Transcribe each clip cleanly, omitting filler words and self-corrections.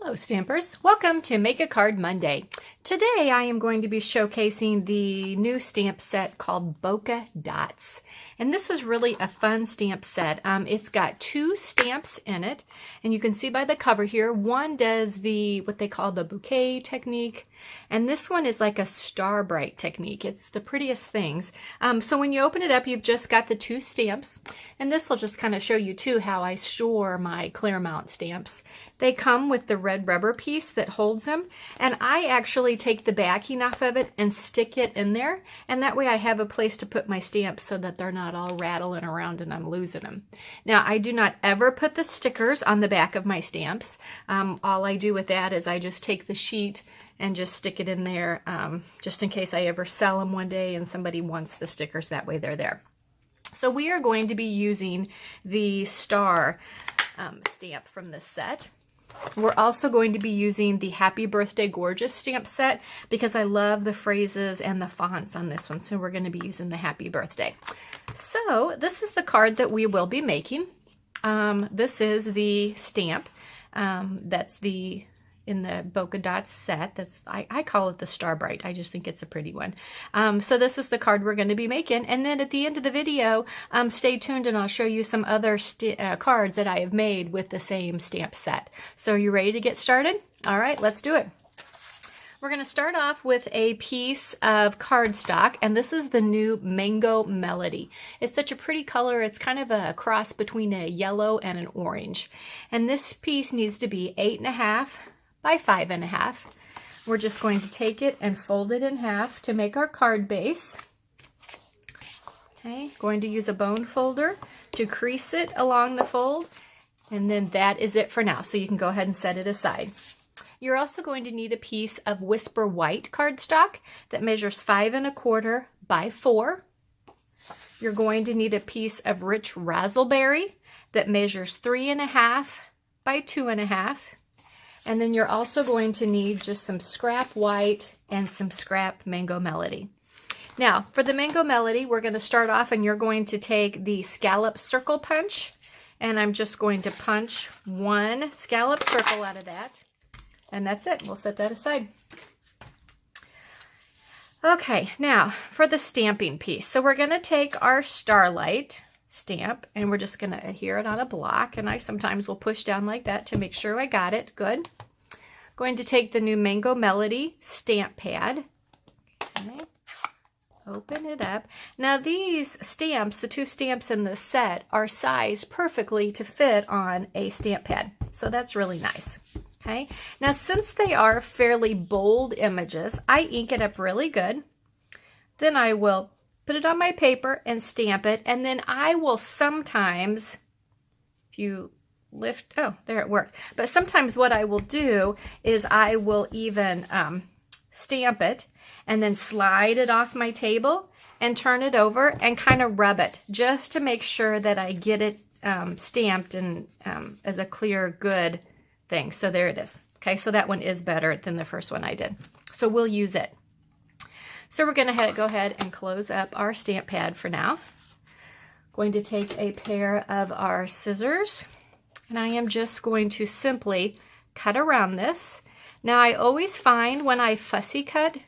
Hello Stampers, welcome to Make a Card Monday. Today I am going to be showcasing the new stamp set called Bokeh Dots. And this is really a fun stamp set. It's got 2 stamps in it, and you can see by the cover here, one does what they call the bouquet technique, and this one is like a star bright technique. It's the prettiest things. So when you open it up, you've just got the 2 stamps, and this will just kind of show you too how I store my Claremont stamps. They come with the red rubber piece that holds them, and I actually take the backing off of it and stick it in there, and that way I have a place to put my stamps so that they're not all rattling around and I'm losing them. Now, I do not ever put the stickers on the back of my stamps. All I do with that is I just take the sheet and just stick it in there just in case I ever sell them one day and somebody wants the stickers. That way they're there. So we are going to be using the star stamp from this set. We're also going to be using the Happy Birthday Gorgeous stamp set because I love the phrases and the fonts on this one. So we're going to be using the Happy Birthday. So this is the card that we will be making. This is the stamp that's in the Bokeh Dots set. I call it the Star Bright. I just think it's a pretty one. So this is the card we're going to be making. And then at the end of the video, stay tuned and I'll show you some other cards that I have made with the same stamp set. So are you ready to get started? All right, let's do it. We're going to start off with a piece of cardstock, and this is the new Mango Melody. It's such a pretty color. It's kind of a cross between a yellow and an orange. And this piece needs to be 8.5 by 5.5. We're just going to take it and fold it in half to make our card base. Okay, going to use a bone folder to crease it along the fold, and then that is it for now. So you can go ahead and set it aside. You're also going to need a piece of Whisper White cardstock that measures 5.25 by 4. You're going to need a piece of Rich Razzleberry that measures 3.5 by 2.5. And then you're also going to need just some scrap white and some scrap Mango Melody. Now, for the Mango Melody, we're going to start off and you're going to take the scallop circle punch, and I'm just going to punch 1 scallop circle out of that. And that's it. We'll set that aside. Okay, now for the stamping piece. So we're going to take our Starlight stamp and we're just going to adhere it on a block. And I sometimes will push down like that to make sure I got it. Good. Going to take the new Mango Melody stamp pad. Okay. Open it up. Now these stamps, the 2 stamps in this set, are sized perfectly to fit on a stamp pad. So that's really nice. Okay, now since they are fairly bold images, I ink it up really good. Then I will put it on my paper and stamp it, and then I will sometimes, if you lift, oh, there it worked. But sometimes what I will do is I will even stamp it and then slide it off my table and turn it over and kind of rub it just to make sure that I get it stamped and as a clear, good thing. So there it is. Okay, so that one is better than the first one I did. So we'll use it. So we're going to go ahead and close up our stamp pad for now. Going to take a pair of our scissors, and I am just going to simply cut around this. Now I always find when I fussy cut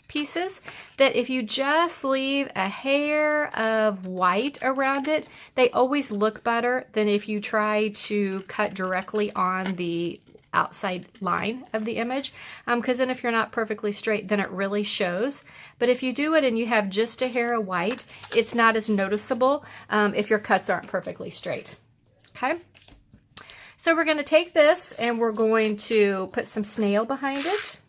pieces that if you just leave a hair of white around it, they always look better than if you try to cut directly on the outside line of the image, because then if you're not perfectly straight, then it really shows. But if you do it and you have just a hair of white, it's not as noticeable if your cuts aren't perfectly straight. Okay, so we're going to take this and we're going to put some snail behind it.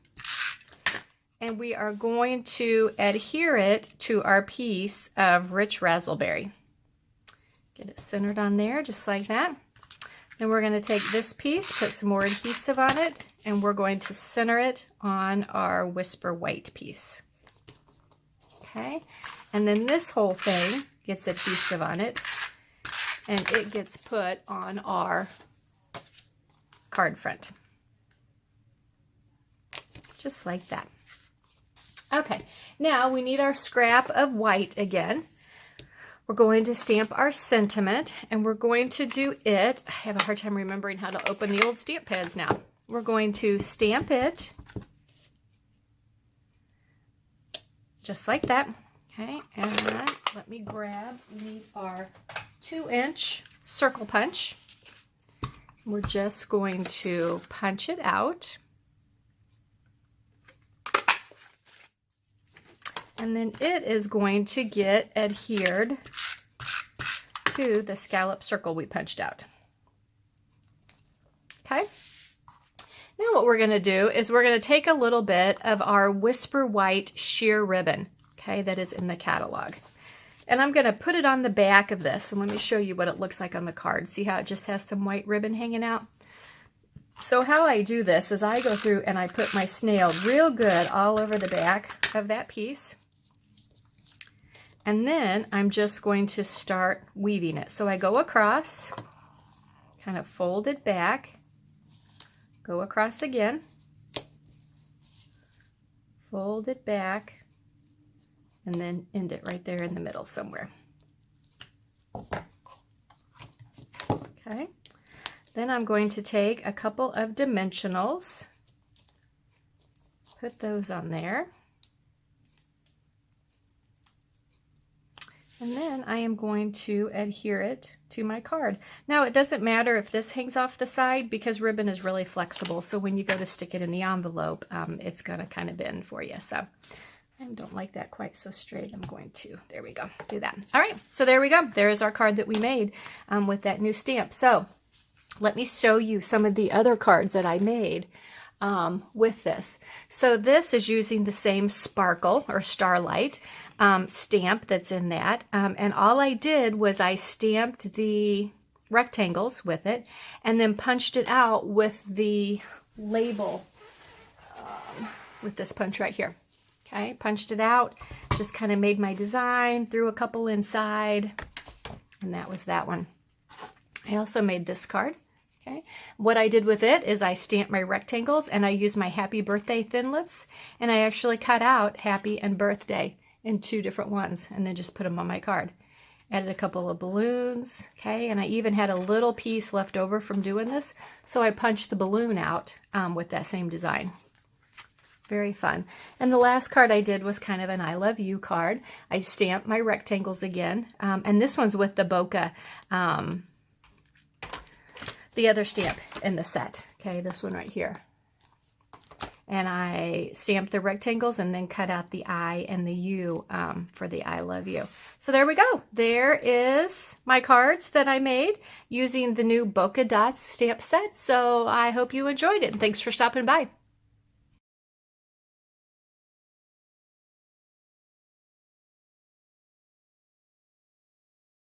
And we are going to adhere it to our piece of Rich Razzleberry. Get it centered on there, just like that. Then we're going to take this piece, put some more adhesive on it, and we're going to center it on our Whisper White piece. Okay, and then this whole thing gets adhesive on it, and it gets put on our card front. Just like that. Okay, now we need our scrap of white again. We're going to stamp our sentiment, and we're going to do it. I have a hard time remembering how to open the old stamp pads now. we're going to stamp it just like that. Okay, and let me grab, we need our 2-inch circle punch. We're just going to punch it out. And then it is going to get adhered to the scallop circle we punched out. Okay. Now what we're going to do is we're going to take a little bit of our Whisper White sheer ribbon, okay, that is in the catalog. And I'm going to put it on the back of this, and let me show you what it looks like on the card. See how it just has some white ribbon hanging out? So how I do this is I go through and I put my snail real good all over the back of that piece. And then I'm just going to start weaving it. So I go across, kind of fold it back, go across again, fold it back, and then end it right there in the middle somewhere. Okay. Then I'm going to take a couple of dimensionals, put those on there. And then I am going to adhere it to my card. Now it doesn't matter if this hangs off the side because ribbon is really flexible. So when you go to stick it in the envelope, it's going to kind of bend for you. So I don't like that quite so straight. I'm going to, there we go, do that. All right, so there we go. There is our card that we made with that new stamp. So let me show you some of the other cards that I made with this. So this is using the same sparkle or starlight stamp that's in that. And all I did was I stamped the rectangles with it and then punched it out with the label with this punch right here. Okay, punched it out, just kind of made my design, threw a couple inside, and that was that one. I also made this card. Okay, what I did with it is I stamped my rectangles and I used my Happy Birthday Thinlits, and I actually cut out Happy and Birthday in 2 different ones and then just put them on my card. Added a couple of balloons, okay, and I even had a little piece left over from doing this, so I punched the balloon out with that same design. Very fun. And the last card I did was kind of an I love you card. I stamped my rectangles again, and this one's with the Bokeh, the other stamp in the set. Okay, this one right here. And I stamped the rectangles and then cut out the I and the U for the I love you. So there we go. There is my cards that I made using the new Bokeh Dots stamp set. So I hope you enjoyed it. Thanks for stopping by.